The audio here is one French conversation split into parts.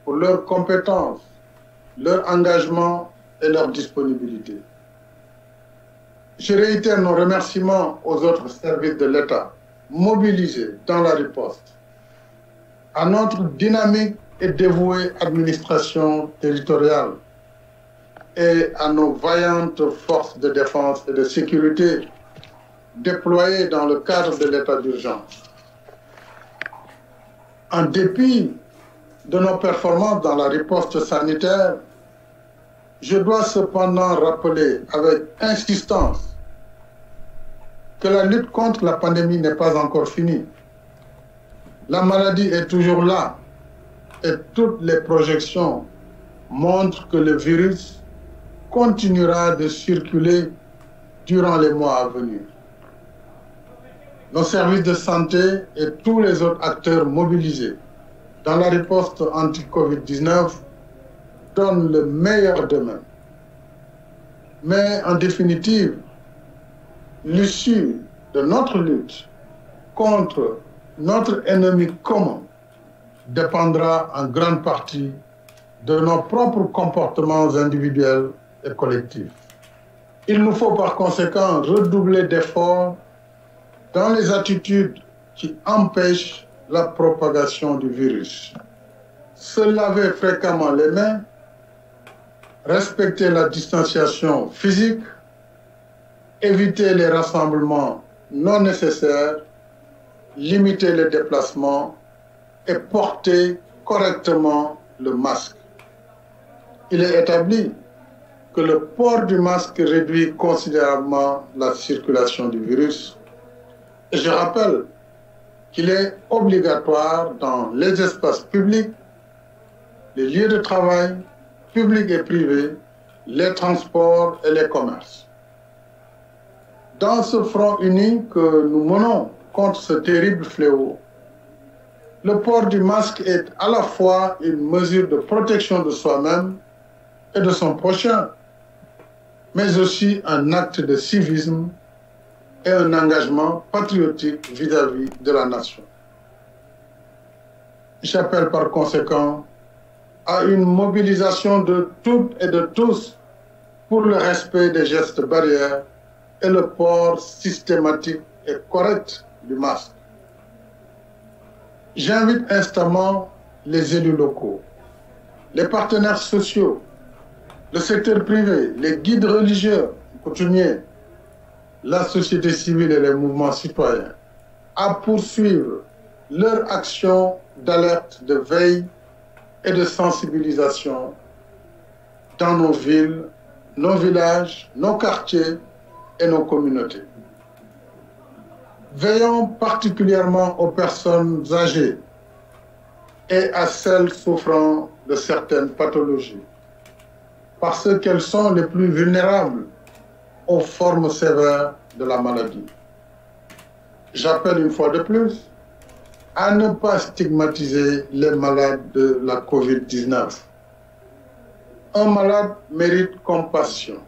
pour leurs compétences, leur engagement et leur disponibilité. Je réitère nos remerciements aux autres services de l'État mobilisés dans la riposte, à notre dynamique et dévouée administration territoriale et à nos vaillantes forces de défense et de sécurité déployées dans le cadre de l'état d'urgence. En dépit de nos performances dans la riposte sanitaire, je dois cependant rappeler avec insistance que la lutte contre la pandémie n'est pas encore finie. La maladie est toujours là et toutes les projections montrent que le virus continuera de circuler durant les mois à venir. Nos services de santé et tous les autres acteurs mobilisés dans la riposte anti-Covid-19 donnent le meilleur d'eux-mêmes. Mais en définitive, l'issue de notre lutte contre notre ennemi commun dépendra en grande partie de nos propres comportements individuels et collectifs. Il nous faut par conséquent redoubler d'efforts dans les attitudes qui empêchent la propagation du virus. Se laver fréquemment les mains, respecter la distanciation physique, éviter les rassemblements non nécessaires, limiter les déplacements et porter correctement le masque. Il est établi que le port du masque réduit considérablement la circulation du virus. Et je rappelle qu'il est obligatoire dans les espaces publics, les lieux de travail, publics et privés, les transports et les commerces. Dans ce front uni que nous menons contre ce terrible fléau, le port du masque est à la fois une mesure de protection de soi-même et de son prochain, mais aussi un acte de civisme et un engagement patriotique vis-à-vis de la nation. J'appelle par conséquent à une mobilisation de toutes et de tous pour le respect des gestes barrières et le port systématique et correct du masque. J'invite instamment les élus locaux, les partenaires sociaux, le secteur privé, les guides religieux, coutumiers, la société civile et les mouvements citoyens à poursuivre leur action d'alerte, de veille et de sensibilisation dans nos villes, nos villages, nos quartiers et nos communautés. Veillons particulièrement aux personnes âgées et à celles souffrant de certaines pathologies, parce qu'elles sont les plus vulnérables aux formes sévères de la maladie. J'appelle une fois de plus à ne pas stigmatiser les malades de la Covid-19. Un malade mérite compassion,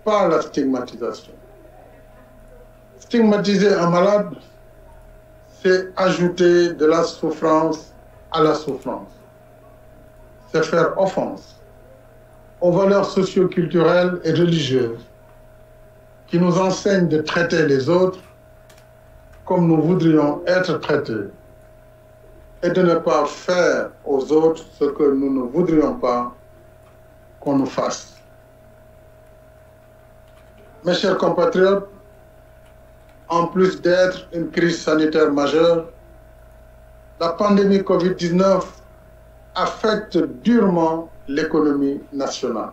pas la stigmatisation. Stigmatiser un malade, c'est ajouter de la souffrance à la souffrance. C'est faire offense aux valeurs socio-culturelles et religieuses qui nous enseignent de traiter les autres comme nous voudrions être traités et de ne pas faire aux autres ce que nous ne voudrions pas qu'on nous fasse. Mes chers compatriotes, en plus d'être une crise sanitaire majeure, la pandémie Covid-19 affecte durement l'économie nationale.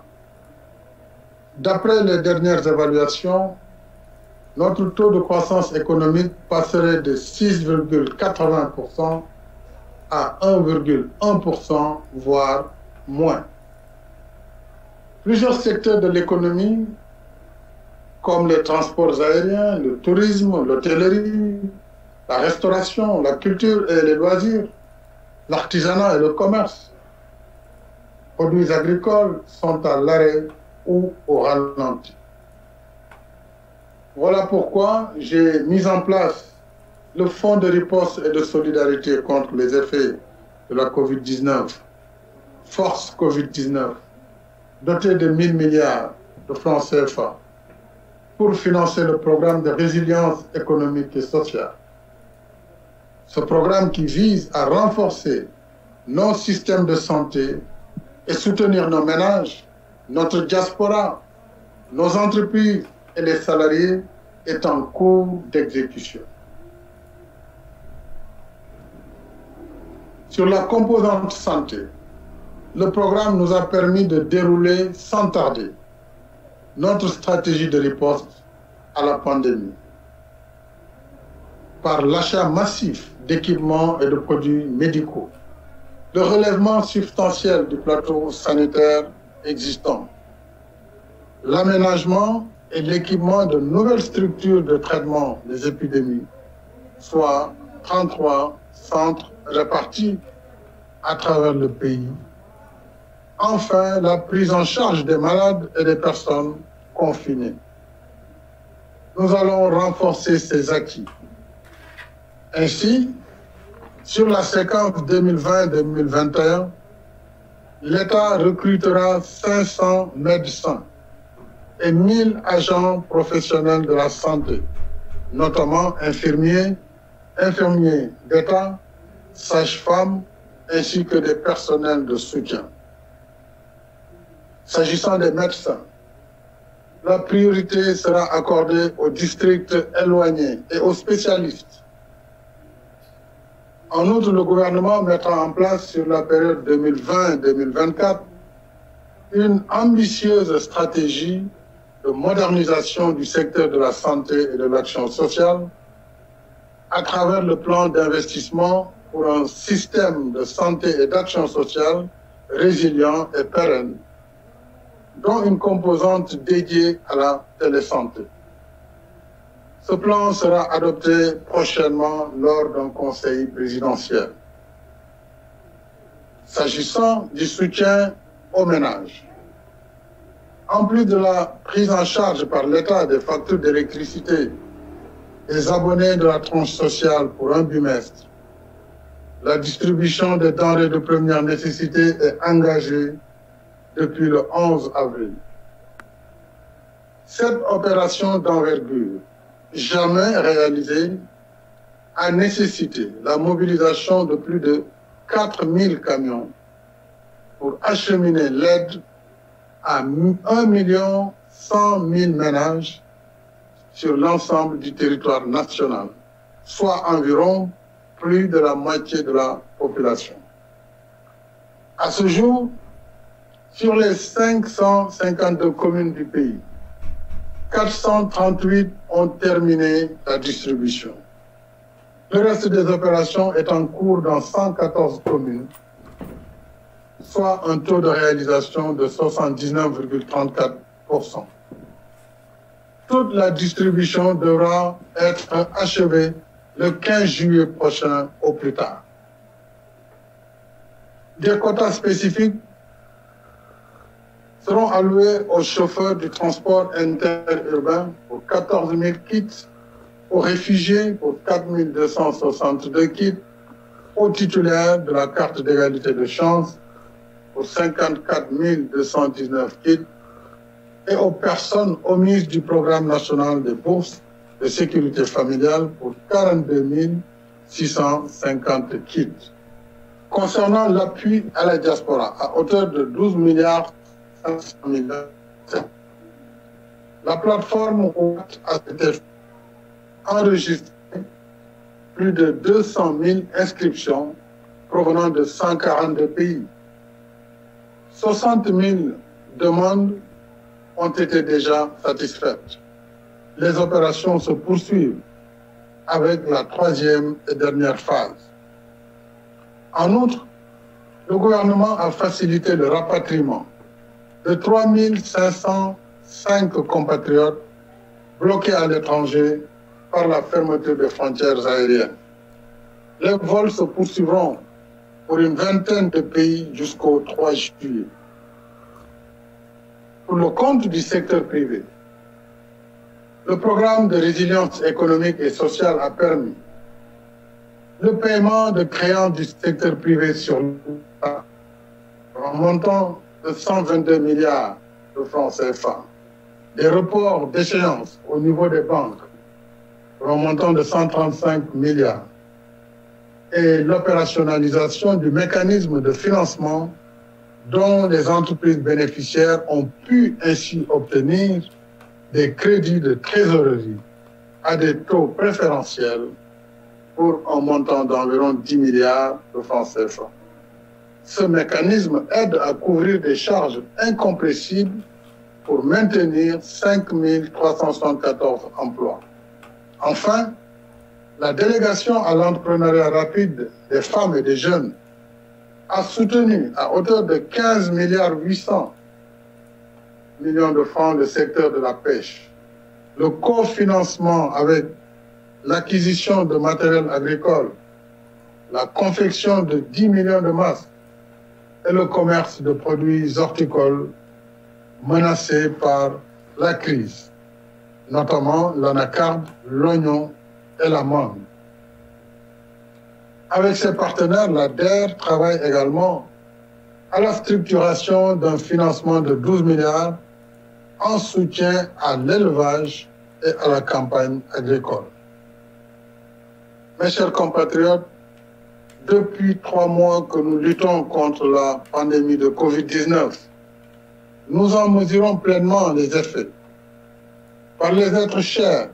D'après les dernières évaluations, notre taux de croissance économique passerait de 6,80% à 1,1%, voire moins. Plusieurs secteurs de l'économie, comme les transports aériens, le tourisme, l'hôtellerie, la restauration, la culture et les loisirs, l'artisanat et le commerce, produits agricoles sont à l'arrêt ou au ralenti. Voilà pourquoi j'ai mis en place le Fonds de riposte et de solidarité contre les effets de la Covid-19 force Covid-19, doté de 1 000 milliards de francs CFA, pour financer le programme de résilience économique et sociale. Ce programme qui vise à renforcer nos systèmes de santé et soutenir nos ménages, notre diaspora, nos entreprises et les salariés est en cours d'exécution. Sur la composante santé, le programme nous a permis de dérouler sans tarder notre stratégie de riposte à la pandémie par l'achat massif d'équipements et de produits médicaux, le relèvement substantiel du plateau sanitaire existant, l'aménagement et l'équipement de nouvelles structures de traitement des épidémies, soit 33 centres répartis à travers le pays. Enfin, la prise en charge des malades et des personnes confinées. Nous allons renforcer ces acquis. Ainsi, sur la séquence 2020-2021, l'État recrutera 500 médecins et 1000 agents professionnels de la santé, notamment infirmiers d'État, sages-femmes, ainsi que des personnels de soutien. S'agissant des médecins, la priorité sera accordée aux districts éloignés et aux spécialistes. En outre, le gouvernement mettra en place sur la période 2020-2024 une ambitieuse stratégie de modernisation du secteur de la santé et de l'action sociale à travers le plan d'investissement pour un système de santé et d'action sociale résilient et pérenne, dont une composante dédiée à la télésanté. Ce plan sera adopté prochainement lors d'un conseil présidentiel. S'agissant du soutien aux ménages, en plus de la prise en charge par l'État des factures d'électricité des abonnés de la tranche sociale pour un bimestre, la distribution des denrées de première nécessité est engagée depuis le 11 avril. Cette opération d'envergure, jamais réalisée, a nécessité la mobilisation de plus de 4000 camions pour acheminer l'aide à 1 100 000 ménages sur l'ensemble du territoire national, soit environ plus de la moitié de la population. À ce jour, sur les 552 communes du pays, 438 ont terminé la distribution. Le reste des opérations est en cours dans 114 communes, soit un taux de réalisation de 79,34%. Toute la distribution devra être achevée le 15 juillet prochain au plus tard. Des quotas spécifiques seront alloués aux chauffeurs du transport interurbain pour 14 000 kits, aux réfugiés pour 4 262 kits, aux titulaires de la carte d'égalité de chance pour 54 219 kits et aux personnes omises du programme national des bourses de sécurité familiale pour 42 650 kits. Concernant l'appui à la diaspora, à hauteur de 12 milliards 500 millions, la plateforme a été enregistré plus de 200 000 inscriptions provenant de 142 pays. 60 000 demandes ont été déjà satisfaites. Les opérations se poursuivent avec la troisième et dernière phase. En outre, le gouvernement a facilité le rapatriement de 3 505 compatriotes bloqués à l'étranger par la fermeture des frontières aériennes. Les vols se poursuivront pour une vingtaine de pays jusqu'au 3 juillet. Pour le compte du secteur privé, le programme de résilience économique et sociale a permis le paiement de créances du secteur privé sur un montant de 122 milliards de francs CFA, des reports d'échéance au niveau des banques pour un montant de 135 milliards et l'opérationnalisation du mécanisme de financement dont les entreprises bénéficiaires ont pu ainsi obtenir des crédits de trésorerie à des taux préférentiels pour un montant d'environ 10 milliards de francs CFA. Ce mécanisme aide à couvrir des charges incompressibles pour maintenir 5 374 emplois. Enfin, la délégation à l'entrepreneuriat rapide des femmes et des jeunes a soutenu à hauteur de 15 milliards 800 millions de francs le secteur de la pêche. Le cofinancement avec l'acquisition de matériel agricole, la confection de 10 millions de masques et le commerce de produits horticoles menacés par la crise, notamment l'anacarde, l'oignon et la mangue. Avec ses partenaires, la DER travaille également à la structuration d'un financement de 12 milliards en soutien à l'élevage et à la campagne agricole. Mes chers compatriotes, depuis 3 mois que nous luttons contre la pandémie de Covid-19, nous en mesurons pleinement les effets. Par les êtres chers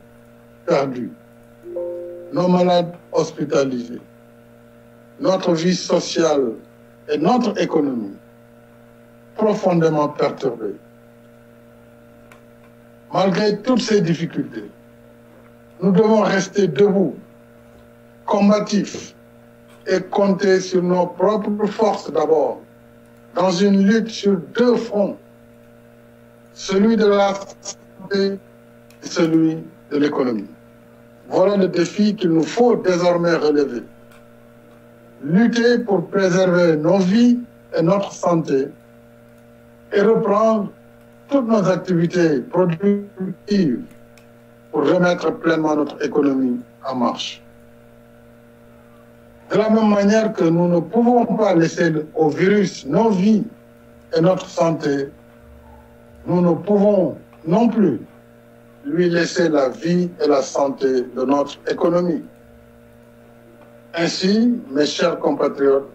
perdus, nos malades hospitalisés, notre vie sociale et notre économie profondément perturbées. Malgré toutes ces difficultés, nous devons rester debout, combatifs et compter sur nos propres forces d'abord, dans une lutte sur 2 fronts, celui de la santé et celui de l'économie. Voilà le défi qu'il nous faut désormais relever. Lutter pour préserver nos vies et notre santé et reprendre toutes nos activités productives pour remettre pleinement notre économie en marche. De la même manière que nous ne pouvons pas laisser au virus nos vies et notre santé, nous ne pouvons non plus lui laisser la vie et la santé de notre économie. Ainsi, mes chers compatriotes,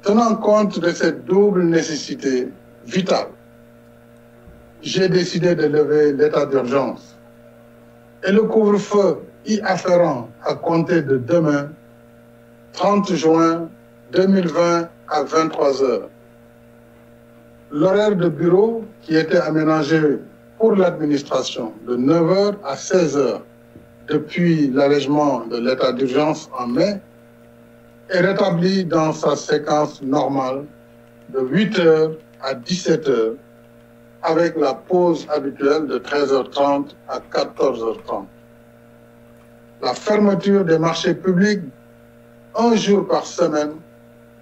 tenant compte de cette double nécessité vitale, j'ai décidé de lever l'état d'urgence et le couvre-feu y afférent à compter de demain, 30 juin 2020 à 23 heures. L'horaire de bureau qui était aménagé pour l'administration de 9 heures à 16 heures depuis l'allègement de l'état d'urgence en mai est rétabli dans sa séquence normale de 8 heures à 17 heures avec la pause habituelle de 13h30 à 14h30. La fermeture des marchés publics 1 jour par semaine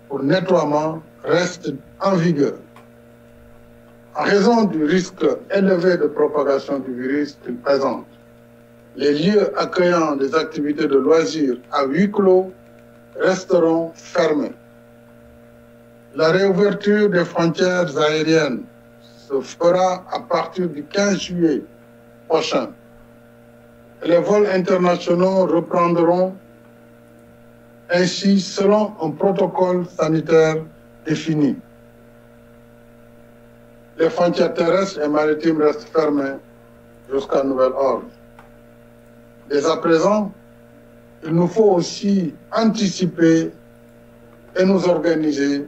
pour nettoiement reste en vigueur. En raison du risque élevé de propagation du virus qu'il présente, les lieux accueillant des activités de loisirs à huis clos resteront fermés. La réouverture des frontières aériennes se fera à partir du 15 juillet prochain. Les vols internationaux reprendront ainsi selon un protocole sanitaire défini. Les frontières terrestres et maritimes restent fermées jusqu'à nouvel ordre. Dès à présent, il nous faut aussi anticiper et nous organiser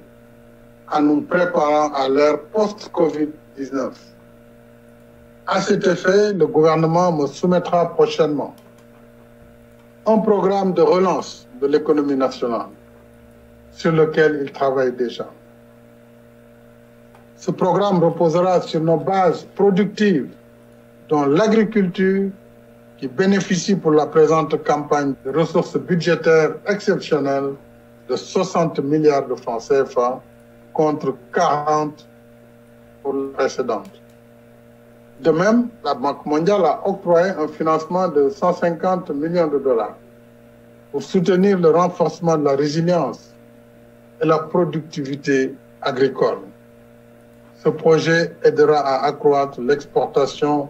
en nous préparant à l'ère post-Covid-19. À cet effet, le gouvernement me soumettra prochainement un programme de relance de l'économie nationale sur lequel il travaille déjà. Ce programme reposera sur nos bases productives, dont l'agriculture, qui bénéficie pour la présente campagne de ressources budgétaires exceptionnelles de 60 milliards de francs CFA contre 40 pour la précédente. De même, la Banque mondiale a octroyé un financement de 150 millions de dollars pour soutenir le renforcement de la résilience et la productivité agricole. Ce projet aidera à accroître l'exportation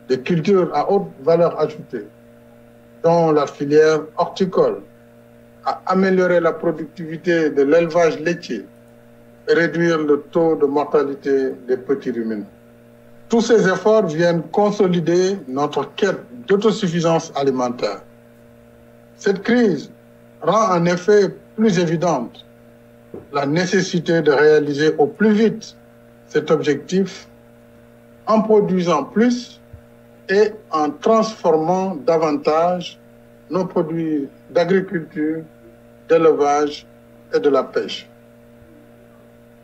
des cultures à haute valeur ajoutée, dont la filière horticole, à améliorer la productivité de l'élevage laitier et réduire le taux de mortalité des petits ruminants. Tous ces efforts viennent consolider notre quête d'autosuffisance alimentaire. Cette crise rend en effet plus évidente la nécessité de réaliser au plus vite cet objectif en produisant plus et en transformant davantage nos produits d'agriculture, d'élevage et de la pêche.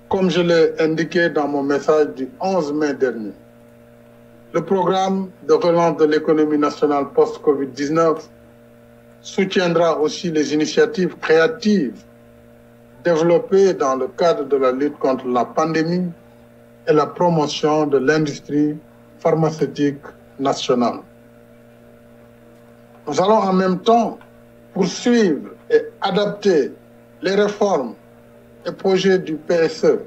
Comme je l'ai indiqué dans mon message du 11 mai dernier, le programme de relance de l'économie nationale post-Covid-19 soutiendra aussi les initiatives créatives développées dans le cadre de la lutte contre la pandémie et la promotion de l'industrie pharmaceutique nationale. Nous allons en même temps poursuivre et adapter les réformes et projets du PSE,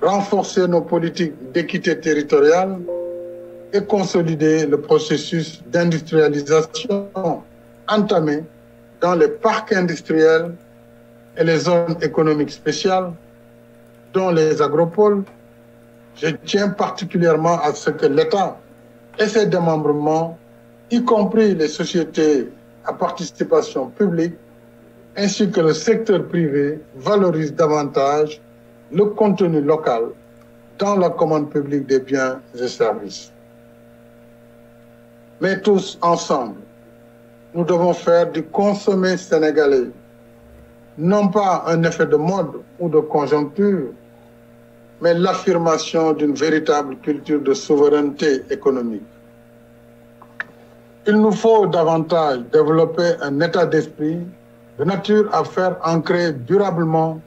renforcer nos politiques d'équité territoriale et consolider le processus d'industrialisation entamé dans les parcs industriels et les zones économiques spéciales, dont les agropoles. Je tiens particulièrement à ce que l'État et ses démembrements, y compris les sociétés à participation publique, ainsi que le secteur privé, valorisent davantage le contenu local dans la commande publique des biens et services. Mais tous ensemble, nous devons faire du consommé sénégalais non pas un effet de mode ou de conjoncture, mais l'affirmation d'une véritable culture de souveraineté économique. Il nous faut davantage développer un état d'esprit de nature à faire ancrer durablement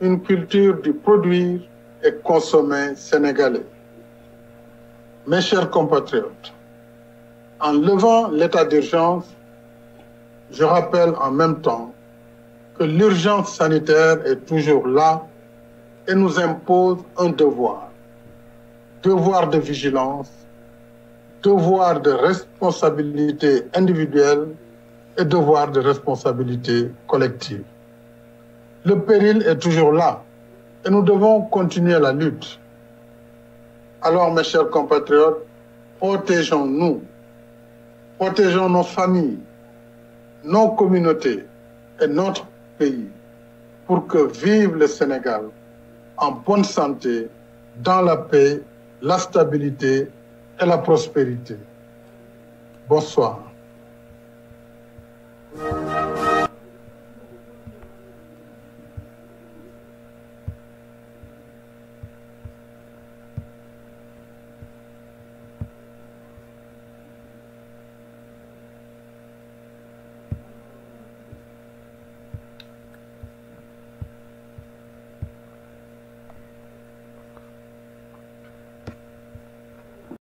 une culture du produire et consommer sénégalais. Mes chers compatriotes, en levant l'état d'urgence, je rappelle en même temps que l'urgence sanitaire est toujours là et nous impose un devoir. Devoir de vigilance, devoir de responsabilité individuelle et devoir de responsabilité collective. Le péril est toujours là et nous devons continuer la lutte. Alors, mes chers compatriotes, protégeons-nous, protégeons nos familles, nos communautés et notre pays pour que vive le Sénégal en bonne santé, dans la paix, la stabilité et la prospérité. Bonsoir.